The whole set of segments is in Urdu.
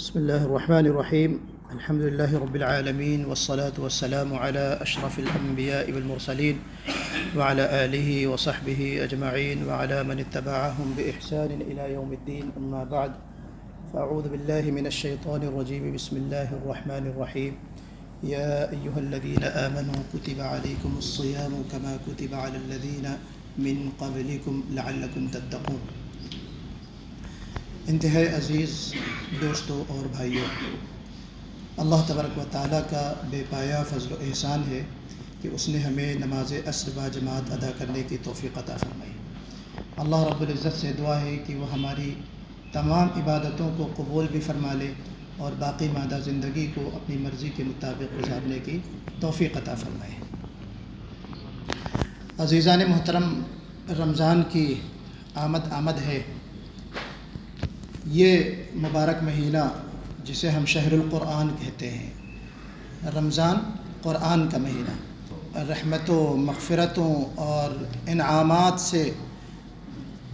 بسم الله الرحمن الرحيم. الحمد لله رب العالمين والصلاة والسلام على أشرف الأنبياء والمرسلين وعلى آله وصحبه أجمعين وعلى من اتبعهم بإحسان إلى يوم الدين. أما بعد، فأعوذ بالله من الشيطان الرجيم. بسم الله الرحمن الرحيم. يا أيها الذين آمنوا كتب عليكم الصيام كما كتب على الذين من قبلكم لعلكم تتقون. انتہائی عزیز دوستوں اور بھائیوں، اللہ تبارک و تعالیٰ کا بے پایا فضل و احسان ہے کہ اس نے ہمیں نماز عصر با جماعت ادا کرنے کی توفیق عطا فرمائی۔ اللہ رب العزت سے دعا ہے کہ وہ ہماری تمام عبادتوں کو قبول بھی فرما لے اور باقی مادہ زندگی کو اپنی مرضی کے مطابق گزارنے کی توفیق عطا فرمائے۔ عزیزان محترم، رمضان کی آمد ہے۔ یہ مبارک مہینہ جسے ہم شہر القرآن کہتے ہیں، رمضان قرآن کا مہینہ، رحمتوں، مغفرتوں اور انعامات سے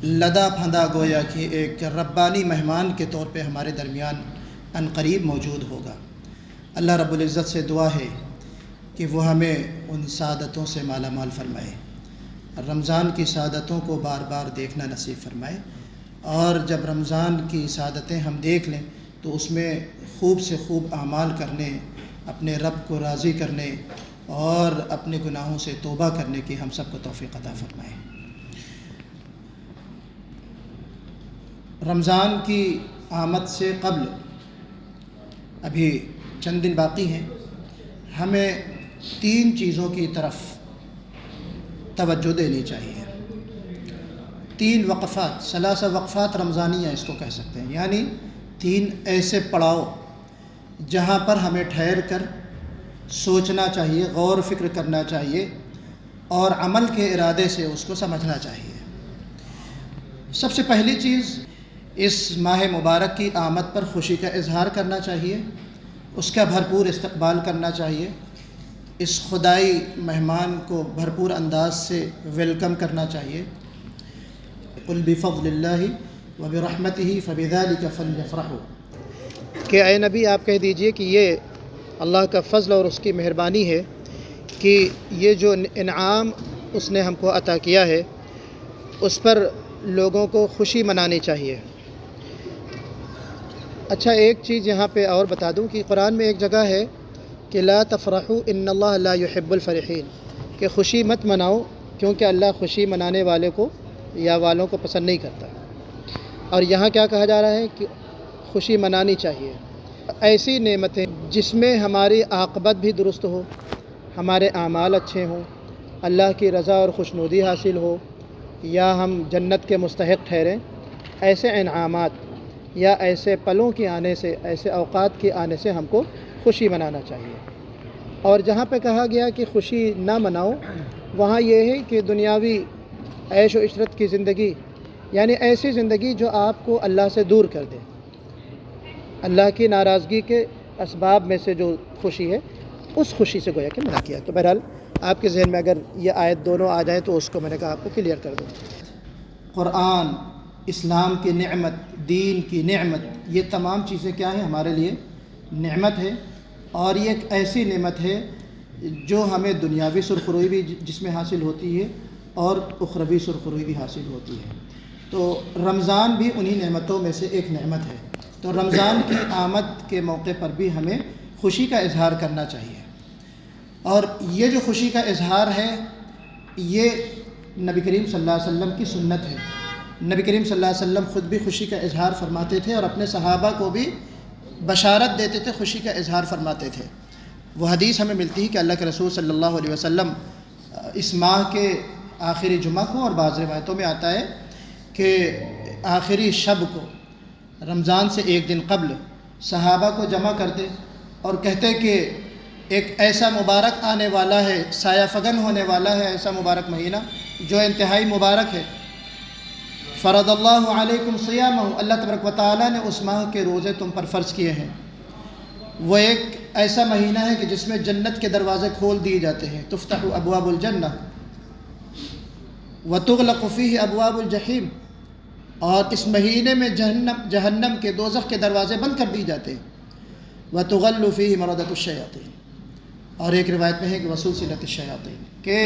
لدا پھندا گویا کہ ایک ربانی مہمان کے طور پہ ہمارے درمیان عنقریب موجود ہوگا۔ اللہ رب العزت سے دعا ہے کہ وہ ہمیں ان سعادتوں سے مالا مال فرمائے، رمضان کی سعادتوں کو بار بار دیکھنا نصیب فرمائے، اور جب رمضان کی سعادتیں ہم دیکھ لیں تو اس میں خوب سے خوب اعمال کرنے، اپنے رب کو راضی کرنے اور اپنے گناہوں سے توبہ کرنے کی ہم سب کو توفیق عطا فرمائے۔ رمضان کی آمد سے قبل ابھی چند دن باقی ہیں، ہمیں 3 چیزوں کی طرف توجہ دینی چاہیے۔ 3 وقفات، 3 وقفات رمضانیہ اس کو کہہ سکتے ہیں، یعنی 3 ایسے پڑاؤ جہاں پر ہمیں ٹھہر کر سوچنا چاہیے، غور و فکر کرنا چاہیے اور عمل کے ارادے سے اس کو سمجھنا چاہیے۔ سب سے پہلی چیز، اس ماہ مبارک کی آمد پر خوشی کا اظہار کرنا چاہیے، اس کا بھرپور استقبال کرنا چاہیے، اس خدائی مہمان کو بھرپور انداز سے ویلکم کرنا چاہیے۔ قل بفضل اللہ وبرحمتہ فبذلک فلیفرحوا، کہ اے نبی آپ کہہ دیجئے کہ یہ اللہ کا فضل اور اس کی مہربانی ہے کہ یہ جو انعام اس نے ہم کو عطا کیا ہے اس پر لوگوں کو خوشی منانی چاہیے۔ اچھا، ایک چیز یہاں پہ اور بتا دوں کہ قرآن میں ایک جگہ ہے کہ لا تفرحوا ان اللہ لا يحب الفرحین، کہ خوشی مت مناؤ کیونکہ اللہ خوشی منانے والے کو یا والوں کو پسند نہیں کرتا۔ اور یہاں کیا کہا جا رہا ہے کہ خوشی منانی چاہیے۔ ایسی نعمتیں جس میں ہماری عاقبت بھی درست ہو، ہمارے اعمال اچھے ہوں، اللہ کی رضا اور خوشنودی حاصل ہو، یا ہم جنت کے مستحق ٹھہریں، ایسے انعامات یا ایسے پلوں کے آنے سے، ایسے اوقات کے آنے سے ہم کو خوشی منانا چاہیے۔ اور جہاں پہ کہا گیا کہ خوشی نہ مناؤ، وہاں یہ ہے کہ دنیاوی عیش و عشرت کی زندگی، یعنی ایسی زندگی جو آپ کو اللہ سے دور کر دے، اللہ کی ناراضگی کے اسباب میں سے جو خوشی ہے اس خوشی سے گویا کہ منع کیا۔ تو بہرحال آپ کے ذہن میں اگر یہ آیت دونوں آ جائیں تو اس کو میں نے کہا آپ کو کلیئر کر دوں۔ قرآن، اسلام کی نعمت، دین کی نعمت، یہ تمام چیزیں کیا ہیں؟ ہمارے لیے نعمت ہے، اور یہ ایک ایسی نعمت ہے جو ہمیں دنیاوی سرخروئی بھی جس میں حاصل ہوتی ہے اور اخروی سرخروئی بھی حاصل ہوتی ہے۔ تو رمضان بھی انہی نعمتوں میں سے ایک نعمت ہے۔ تو رمضان کی آمد کے موقع پر بھی ہمیں خوشی کا اظہار کرنا چاہیے، اور یہ جو خوشی کا اظہار ہے یہ نبی کریم صلی اللہ علیہ وسلم کی سنت ہے۔ نبی کریم صلی اللہ علیہ وسلم خود بھی خوشی کا اظہار فرماتے تھے اور اپنے صحابہ کو بھی بشارت دیتے تھے، خوشی کا اظہار فرماتے تھے۔ وہ حدیث ہمیں ملتی ہے کہ اللہ کے رسول صلی اللہ علیہ وسلم اس ماہ کے آخری جمعہ کو، اور بعض روایتوں میں آتا ہے کہ آخری شب کو، رمضان سے ایک دن قبل، صحابہ کو جمع کرتے اور کہتے کہ ایک ایسا مبارک آنے والا ہے، سایہ فگن ہونے والا ہے، ایسا مبارک مہینہ جو انتہائی مبارک ہے۔ فرض اللہ علیکم صیامہ، اللہ تبارک و تعالیٰ نے اس ماہ کے روزے تم پر فرض کیے ہیں۔ وہ ایک ایسا مہینہ ہے کہ جس میں جنت کے دروازے کھول دیے جاتے ہیں، تفتح ابواب الجنہ وتغلق فیہ ابواب الجحیم، اور اس مہینے میں جہنم کے دوزخ کے دروازے بند کر دی جاتے ہیں۔ وَتُغَلُّ فِيهِ مَرَدَةُ الشَّيَاطِينِ، اور ایک روایت میں ہے کہ وَسُلْسِلَةُ الشَّيَاطِينِ، کہ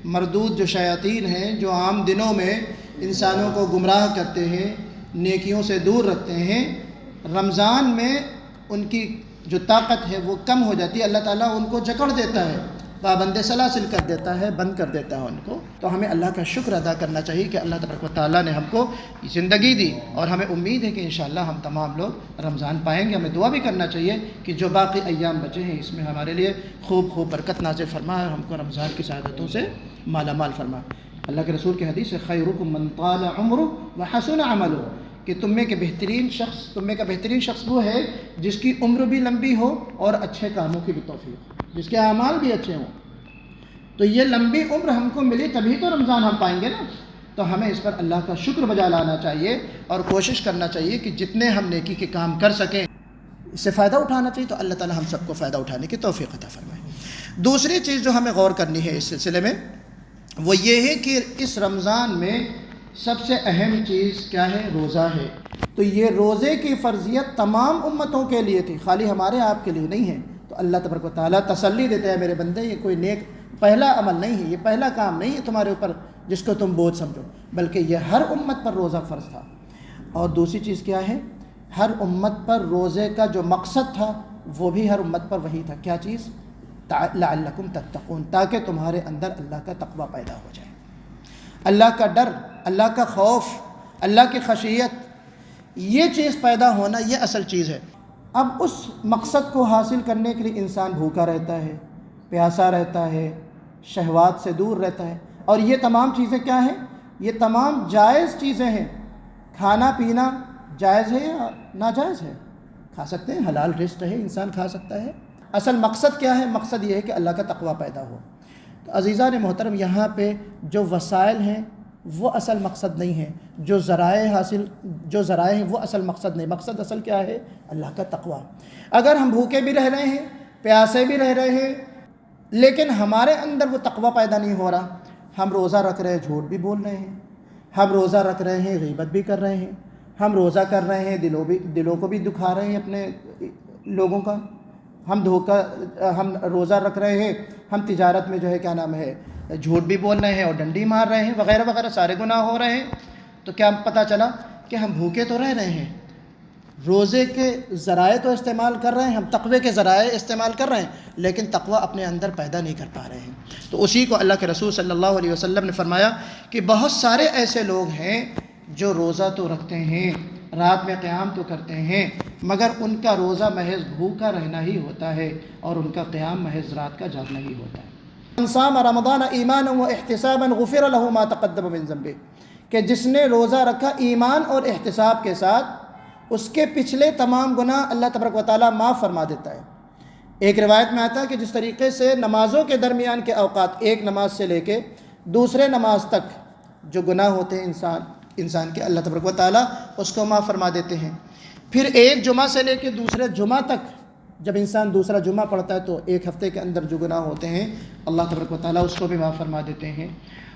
مردود جو شیاطین ہیں جو عام دنوں میں انسانوں کو گمراہ کرتے ہیں، نیکیوں سے دور رکھتے ہیں، رمضان میں ان کی جو طاقت ہے وہ کم ہو جاتی ہے، اللہ تعالیٰ ان کو جکڑ دیتا ہے، پابند سلاسل کر دیتا ہے، بند کر دیتا ہے ان کو۔ تو ہمیں اللہ کا شکر ادا کرنا چاہیے کہ اللہ تبارک و تعالیٰ نے ہم کو زندگی دی، اور ہمیں امید ہے کہ انشاءاللہ ہم تمام لوگ رمضان پائیں گے۔ ہمیں دعا بھی کرنا چاہیے کہ جو باقی ایام بچے ہیں اس میں ہمارے لیے خوب خوب برکت نازل فرمائے اور ہم کو رمضان کی سعادتوں سے مالا مال فرمائے۔ اللہ کے رسول کی حدیث ہے خیرکم من طال عمرہ وحسن عملہ، کہ تم میں کا بہترین شخص وہ ہے جس کی عمر بھی لمبی ہو اور اچھے کاموں کی بھی توفیق ہو، جس کے اعمال بھی اچھے ہوں۔ تو یہ لمبی عمر ہم کو ملی تبھی تو رمضان ہم پائیں گے نا۔ تو ہمیں اس پر اللہ کا شکر بجا لانا چاہیے اور کوشش کرنا چاہیے کہ جتنے ہم نیکی کے کام کر سکیں اس سے فائدہ اٹھانا چاہیے، تو اللہ تعالی ہم سب کو فائدہ اٹھانے کی توفیق عطا فرمائے۔ دوسری چیز جو ہمیں غور کرنی ہے اس سلسلے میں وہ یہ ہے کہ اس رمضان میں سب سے اہم چیز کیا ہے؟ روزہ ہے۔ تو یہ روزے کی فرضیت تمام امتوں کے لیے تھی، خالی ہمارے آپ کے لیے نہیں ہے۔ تو اللہ تبارک و تعالیٰ تسلی دیتا ہے میرے بندے یہ کوئی نیک پہلا عمل نہیں ہے، یہ پہلا کام نہیں ہے تمہارے اوپر جس کو تم بوجھ سمجھو، بلکہ یہ ہر امت پر روزہ فرض تھا۔ اور دوسری چیز کیا ہے؟ ہر امت پر روزے کا جو مقصد تھا وہ بھی ہر امت پر وہی تھا۔ کیا چیز؟ لعلکم تتقون، تاکہ تمہارے اندر اللہ کا تقوی پیدا ہو جائے، اللہ کا ڈر، اللہ کا خوف، اللہ کی خشیت، یہ چیز پیدا ہونا یہ اصل چیز ہے۔ اب اس مقصد کو حاصل کرنے کے لیے انسان بھوکا رہتا ہے، پیاسا رہتا ہے، شہوات سے دور رہتا ہے، اور یہ تمام چیزیں کیا ہیں؟ یہ تمام جائز چیزیں ہیں۔ کھانا پینا جائز ہے یا ناجائز ہے؟ کھا سکتے ہیں، حلال رزق ہے، انسان کھا سکتا ہے۔ اصل مقصد کیا ہے؟ مقصد یہ ہے کہ اللہ کا تقوی پیدا ہو۔ تو عزیزان محترم، یہاں پہ جو وسائل ہیں وہ اصل مقصد نہیں ہے، جو ذرائع ہیں وہ اصل مقصد نہیں۔ مقصد اصل کیا ہے؟ اللہ کا تقوی۔ اگر ہم بھوکے بھی رہ رہے ہیں، پیاسے بھی رہ رہے ہیں، لیکن ہمارے اندر وہ تقوی پیدا نہیں ہو رہا، ہم روزہ رکھ رہے ہیں، جھوٹ بھی بول رہے ہیں، ہم روزہ رکھ رہے ہیں، غیبت بھی کر رہے ہیں، ہم روزہ کر رہے ہیں، دلوں کو بھی دکھا رہے ہیں اپنے لوگوں کا، ہم روزہ رکھ رہے ہیں، ہم تجارت میں جو ہے کیا نام ہے جھوٹ بھی بول رہے ہیں اور ڈنڈی مار رہے ہیں، وغیرہ وغیرہ سارے گناہ ہو رہے ہیں۔ تو کیا پتہ چلا کہ ہم بھوکے تو رہ رہے ہیں، روزے کے ذرائع تو استعمال کر رہے ہیں، ہم تقوی کے ذرائع استعمال کر رہے ہیں، لیکن تقوی اپنے اندر پیدا نہیں کر پا رہے ہیں۔ تو اسی کو اللہ کے رسول صلی اللہ علیہ وسلم نے فرمایا کہ بہت سارے ایسے لوگ ہیں جو روزہ تو رکھتے ہیں، رات میں قیام تو کرتے ہیں، مگر ان کا روزہ محض بھوکا رہنا ہی ہوتا ہے اور ان کا قیام محض رات کا جاگنا ہی ہوتا ہے۔ من صام رمضان ایمانا و احتسابا غفر له ما تقدم من ذنبه، کہ جس نے روزہ رکھا ایمان اور احتساب کے ساتھ اس کے پچھلے تمام گناہ اللہ تبارک و تعالیٰ معاف فرما دیتا ہے۔ ایک روایت میں آتا ہے کہ جس طریقے سے نمازوں کے درمیان کے اوقات، ایک نماز سے لے کے دوسرے نماز تک جو گناہ ہوتے ہیں انسان کے، اللہ تبارک و تعالیٰ اس کو معاف فرما دیتے ہیں۔ پھر ایک جمعہ سے لے کے دوسرے جمعہ تک جب انسان دوسرا جمعہ پڑھتا ہے تو ایک ہفتے کے اندر جو گناہ ہوتے ہیں اللہ تبارک و تعالیٰ اس کو بھی معاف فرما دیتے ہیں،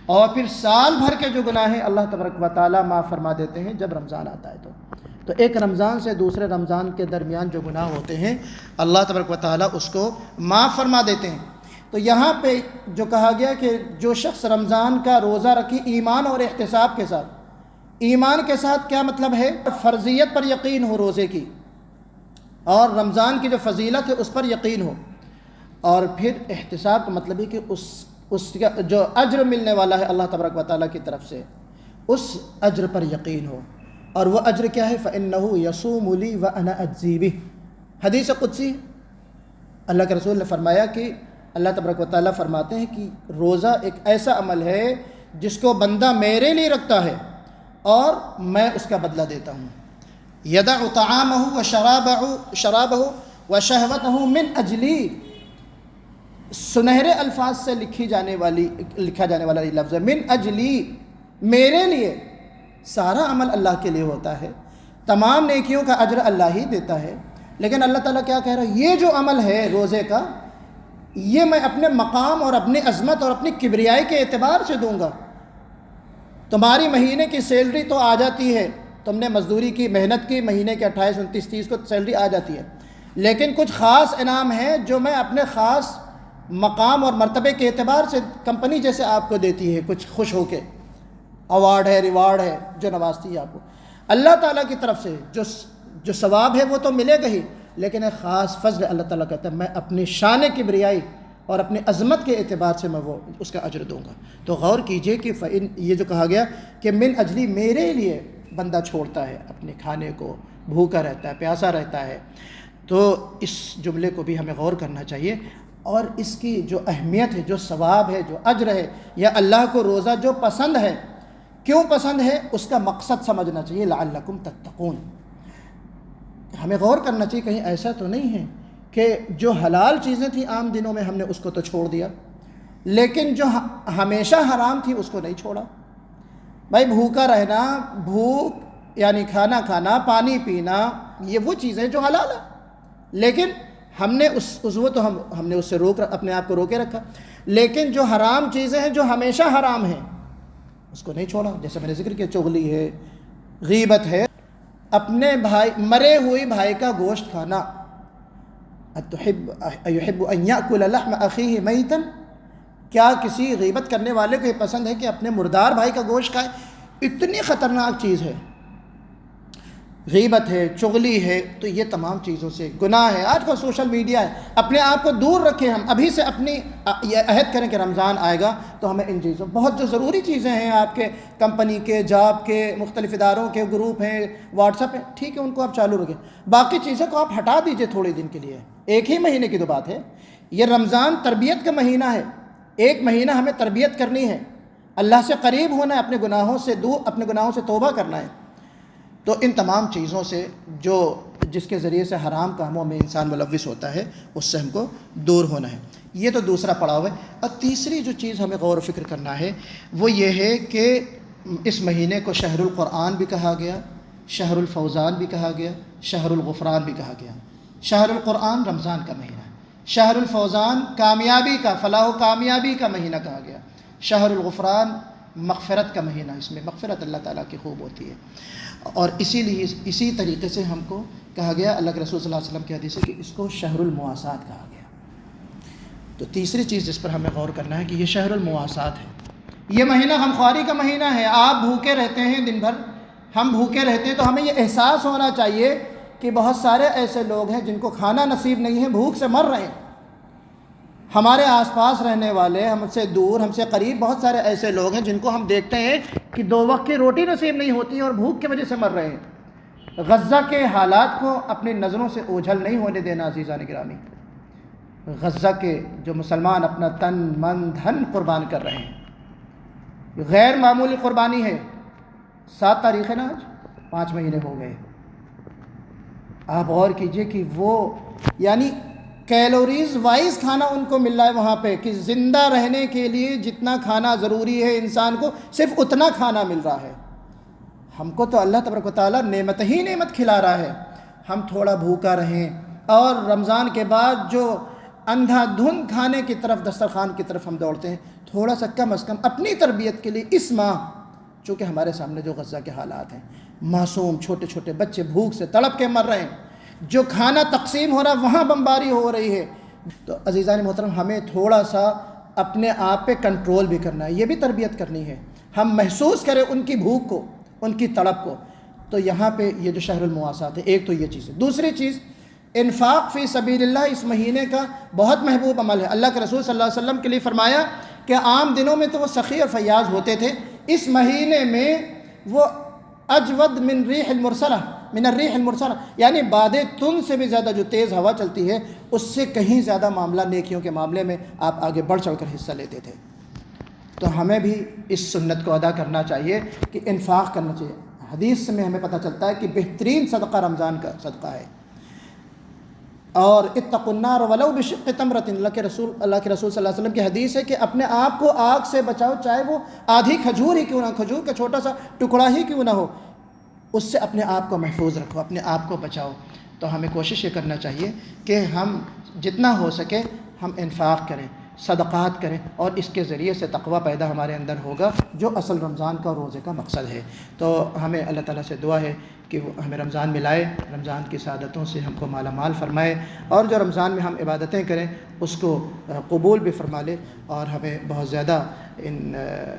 اور پھر سال بھر کے جو گناہ ہیں اللہ تبارک و تعالیٰ معاف فرما دیتے ہیں جب رمضان آتا ہے۔ تو ایک رمضان سے دوسرے رمضان کے درمیان جو گناہ ہوتے ہیں اللہ تبارک و تعالیٰ اس کو معاف فرما دیتے ہیں۔ تو یہاں پہ جو کہا گیا کہ جو شخص رمضان کا روزہ رکھی ایمان اور احتساب کے ساتھ، ایمان کے ساتھ کیا مطلب ہے؟ فرضیت پر یقین ہو روزے کی، اور رمضان کی جو فضیلت ہے اس پر یقین ہو، اور پھر احتساب کا مطلب ہے کہ اس کا جو اجر ملنے والا ہے اللہ تبارک و تعالیٰ کی طرف سے اس اجر پر یقین ہو، اور وہ اجر کیا ہے؟ فَإِنَّهُ يَصُومُ لِي وَأَنَا أَجْزِي بِهِ۔ حدیث قدسی اللہ کے رسول نے فرمایا کہ اللہ تبارک و تعالیٰ فرماتے ہیں کہ روزہ ایک ایسا عمل ہے جس کو بندہ میرے لیے رکھتا ہے اور میں اس کا بدلہ دیتا ہوں۔ يَدَعُ طَعَامَهُ وَشَرَابَهُ وَشَهْوَتَهُ مِنْ أَجْلِي، سنہرے الفاظ سے لکھا جانے والا یہ لفظ ہے، من اجلی، میرے لیے۔ سارا عمل اللہ کے لیے ہوتا ہے، تمام نیکیوں کا اجر اللہ ہی دیتا ہے، لیکن اللہ تعالیٰ کیا کہہ رہا ہے؟ یہ جو عمل ہے روزے کا، یہ میں اپنے مقام اور اپنی عظمت اور اپنی کبریائی کے اعتبار سے دوں گا۔ تمہاری مہینے کی سیلری تو آ جاتی ہے، تم نے مزدوری کی، محنت کی، مہینے کے 28 29 30 کو سیلری آ جاتی ہے، لیکن کچھ خاص انعام ہیں جو میں اپنے خاص مقام اور مرتبے کے اعتبار سے کمپنی جیسے آپ کو دیتی ہے، کچھ خوش ہو کے ایوارڈ ہے، ریوارڈ ہے جو نوازتی ہے آپ کو۔ اللہ تعالیٰ کی طرف سے جو ثواب ہے وہ تو ملے گا ہی، لیکن ایک خاص فضل اللہ تعالیٰ کہتا ہے میں اپنی شان کبریائی اور اپنی عظمت کے اعتبار سے میں وہ اس کا اجر دوں گا۔ تو غور کیجئے کہ یہ جو کہا گیا کہ من اجلی، میرے لیے بندہ چھوڑتا ہے اپنے کھانے کو، بھوکا رہتا ہے، پیاسا رہتا ہے، تو اس جملے کو بھی ہمیں غور کرنا چاہیے، اور اس کی جو اہمیت ہے، جو ثواب ہے، جو اجر ہے، یا اللہ کو روزہ جو پسند ہے، کیوں پسند ہے اس کا مقصد سمجھنا چاہیے، لعلکم تتقون۔ ہمیں غور کرنا چاہیے کہیں ایسا تو نہیں ہے کہ جو حلال چیزیں تھیں عام دنوں میں ہم نے اس کو تو چھوڑ دیا، لیکن جو ہمیشہ حرام تھی اس کو نہیں چھوڑا۔ بھائی بھوکا رہنا، بھوک یعنی کھانا کھانا، پانی پینا، یہ وہ چیزیں جو حلال ہیں، لیکن ہم نے ہم نے اس سے اپنے آپ کو روکے رکھا، لیکن جو حرام چیزیں ہیں جو ہمیشہ حرام ہیں اس کو نہیں چھوڑا۔ جیسے میں نے ذکر کیا، چغلی ہے، غیبت ہے، اپنے مرے ہوئے بھائی کا گوشت کھانا، ایحب ان یاکل لحم اخیہ میتا، کیا کسی غیبت کرنے والے کو یہ پسند ہے کہ اپنے مردار بھائی کا گوشت کھائے؟ اتنی خطرناک چیز ہے، غیبت ہے، چغلی ہے، تو یہ تمام چیزوں سے گناہ ہے۔ آج کل سوشل میڈیا ہے، اپنے آپ کو دور رکھیں، ہم ابھی سے اپنی یہ عہد کریں کہ رمضان آئے گا تو ہمیں ان چیزوں، بہت جو ضروری چیزیں ہیں آپ کے کمپنی کے، جاب کے، مختلف اداروں کے گروپ ہیں، واٹس ایپ ہیں، ٹھیک ہے ان کو آپ چالو رکھیں، باقی چیزوں کو آپ ہٹا دیجئے تھوڑے دن کے لیے، ایک ہی مہینے کی تو بات ہے۔ یہ رمضان تربیت کا مہینہ ہے، ایک مہینہ ہمیں تربیت کرنی ہے، اللہ سے قریب ہونا ہے، اپنے گناہوں سے توبہ کرنا ہے۔ تو ان تمام چیزوں سے جس کے ذریعے سے حرام کاموں میں انسان ملوث ہوتا ہے اس سے ہم کو دور ہونا ہے۔ یہ تو دوسرا پڑاؤ ہے۔ اور تیسری جو چیز ہمیں غور و فکر کرنا ہے وہ یہ ہے کہ اس مہینے کو شہر القرآن بھی کہا گیا، شہر الفوزان بھی کہا گیا، شہر الغفران بھی کہا گیا۔ شہر القرآن رمضان کا مہینہ ہے، شہر الفوزان کامیابی کا، فلاح و کامیابی کا مہینہ کہا گیا، شہر الغفران مغفرت کا مہینہ، اس میں مغفرت اللہ تعالیٰ کی خوب ہوتی ہے۔ اور اسی طریقے سے ہم کو کہا گیا، اللہ کے رسول صلی اللہ علیہ وسلم کی حدیث ہے کہ اس کو شہر المواسات کہا گیا۔ تو تیسری چیز جس پر ہمیں غور کرنا ہے کہ یہ شہر المواسات ہے، یہ مہینہ غمخواری کا مہینہ ہے۔ آپ بھوکے رہتے ہیں دن بھر، ہم بھوکے رہتے ہیں، تو ہمیں یہ احساس ہونا چاہیے کہ بہت سارے ایسے لوگ ہیں جن کو کھانا نصیب نہیں ہے، بھوک سے مر رہے ہیں۔ ہمارے آس پاس رہنے والے، ہم سے دور، ہم سے قریب بہت سارے ایسے لوگ ہیں جن کو ہم دیکھتے ہیں کہ 2 وقت کی روٹی نصیب نہیں ہوتی اور بھوک کی وجہ سے مر رہے ہیں۔ غزہ کے حالات کو اپنی نظروں سے اوجھل نہیں ہونے دینا عزیزان گرامی۔ غزہ کے جو مسلمان اپنا تن من دھن قربان کر رہے ہیں، غیر معمولی قربانی ہے۔ 7 تاریخ ہے نا آج، 5 مہینے ہو گئے۔ آپ غور کیجئے کہ وہ یعنی کیلوریز وائز کھانا ان کو مل رہا ہے وہاں پہ، کہ زندہ رہنے کے لیے جتنا کھانا ضروری ہے انسان کو صرف اتنا کھانا مل رہا ہے۔ ہم کو تو اللہ تبارک و تعالیٰ نعمت ہی نعمت کھلا رہا ہے، ہم تھوڑا بھوکا رہیں، اور رمضان کے بعد جو اندھا دھند کھانے کی طرف، دسترخوان کی طرف ہم دوڑتے ہیں، تھوڑا سا کم از کم اپنی تربیت کے لیے اس ماہ، چونکہ ہمارے سامنے جو غزہ کے حالات ہیں، معصوم چھوٹے چھوٹے بچے بھوک سے تڑپ کے مر رہے ہیں، جو کھانا تقسیم ہو رہا ہے وہاں بمباری ہو رہی ہے۔ تو عزیزان محترم، ہمیں تھوڑا سا اپنے آپ پہ کنٹرول بھی کرنا ہے، یہ بھی تربیت کرنی ہے، ہم محسوس کریں ان کی بھوک کو، ان کی تڑپ کو۔ تو یہاں پہ یہ جو شہر المواسات ہے، ایک تو یہ چیز ہے۔ دوسری چیز، انفاق فی سبیل اللہ اس مہینے کا بہت محبوب عمل ہے۔ اللہ کے رسول صلی اللہ علیہ وسلم کے لیے فرمایا کہ عام دنوں میں تو وہ سخی اور فیاض ہوتے تھے، اس مہینے میں وہ اجود من الریح المرسلہ، یعنی باد تن سے بھی زیادہ جو تیز ہوا چلتی ہے اس سے کہیں زیادہ معاملہ نیکیوں کے معاملے میں آپ آگے بڑھ چڑھ کر حصہ لیتے تھے۔ تو ہمیں بھی اس سنت کو ادا کرنا چاہیے کہ انفاق کرنا چاہیے۔ حدیث میں ہمیں پتہ چلتا ہے کہ بہترین صدقہ رمضان کا صدقہ ہے، اور اتقوا النار ولو بشق تمرۃ، اللہ کے رسول صلی اللہ علیہ وسلم کی حدیث ہے کہ اپنے آپ کو آگ سے بچاؤ، چاہے وہ آدھی کھجور ہی کیوں نہ، کھجور کا چھوٹا سا ٹکڑا ہی کیوں نہ ہو، اس سے اپنے آپ کو محفوظ رکھو، اپنے آپ کو بچاؤ۔ تو ہمیں کوشش یہ کرنا چاہیے کہ ہم جتنا ہو سکے ہم انفاق کریں، صدقات کریں، اور اس کے ذریعے سے تقوی پیدا ہمارے اندر ہوگا، جو اصل رمضان کا اور روزے کا مقصد ہے۔ تو ہمیں اللہ تعالیٰ سے دعا ہے کہ وہ ہمیں رمضان میں لائے، رمضان کی سعادتوں سے ہم کو مالا مال فرمائے، اور جو رمضان میں ہم عبادتیں کریں اس کو قبول بھی فرما لے، اور ہمیں بہت زیادہ ان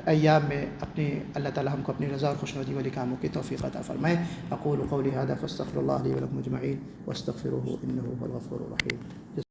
ایام میں اپنی اللہ تعالیٰ ہم کو اپنی رضا اور خوشنودی والی کاموں کی توفیق عطا فرمائے۔ اقول قولی ھذا فاستغفر اللہ لی ولکم اجمعین واستغفروہ انہ ھو الغفور الرحیم۔